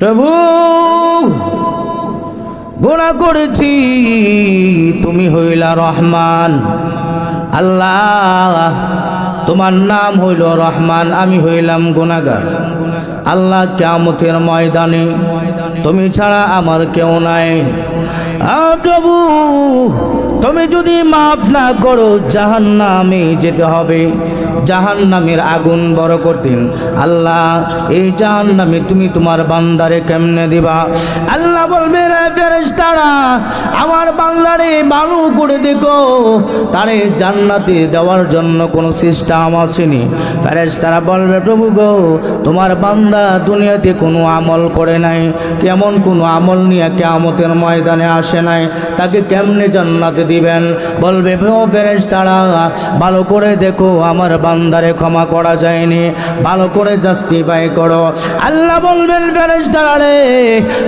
প্রভু গুনাহ করেছি, তুমি হইলা রহমান। আল্লাহ তোমার নাম হইল রহমান, আমি হইলাম গুনাহগার। আল্লাহ কিয়ামতের ময়দানে তুমি ছাড়া আমার কেউ নাই। প্রভু তুমি যদি মাফ না করো জাহান্নামে যেতে হবে। জাহান্নামের আগুন বড় কঠিন। আল্লাহ এই জাহান্নামে তুমি তোমার বান্দারে কেমনে দিবা? আল্লাহ বলবে রে ফেরেশতারা, আমার বান্দারে ভালো করে দেখো, তারে জান্নাতে দেওয়ার জন্য কোনো সিস্টেম আসেনি। ফেরেশতারা বলবে প্রভু গো, তোমার বান্দা দুনিয়াতে কোনো আমল করে নাই, কেমন কোনো আমল নিয়ে কিয়ামতের ময়দানে আসে নাই, তাকে কেমনে জান্নাতে দিবেন? বলবে ও ফেরেশতারা, ভালো করে দেখো, আমার বান্দারে ক্ষমা করা যায়নি, ভালো করে জাস্টিফাই করো। আল্লাহ বলবেন ফেরেশতারা রে,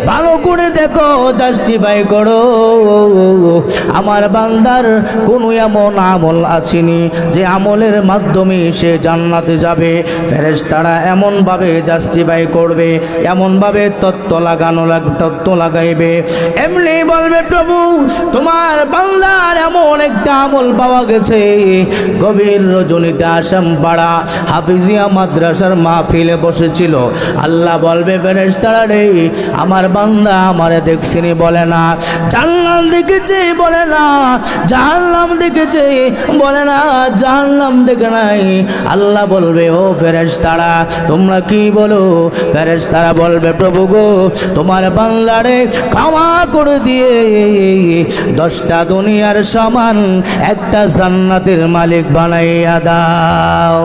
ভালো করে দেখো, জাস্টিফাই করো, আমার বান্দার কোনো এমন আমল আসেনি যে আমলের মাধ্যমে সে জান্নাতে যাবে। ফেরেশতারা এমনভাবে জাস্টিফাই করবে, এমনভাবে তত্ত্ব লাগাইবে, এমনি বলবে প্রভু তোমার বান্দার এমন একটা আমল পাওয়া গেছে, গভীর রজনীতে আসাম পাড়া হাফিজিয়া মাদ্রাসার মাহফিলে বসেছিল। আল্লাহ বলবে ফেরেশতারা রে, আমার বান্দা আমারে দেখছিনি বলে না, জান্নাত দেখেছে বলে না, জাহান্নাম দেখেছে বলে না, জাহান্নাম দেখে নাই। আল্লাহ বলবে ও ফেরেশতারা তোমরা কি বলো? ফেরেশতারা বলবে প্রভু গো, তোমার বান্দারে ক্ষমা করে দিয়ে 10টা দুনিয়ার সমান একটা জান্নাতের মালিক বানাইয়া দাও।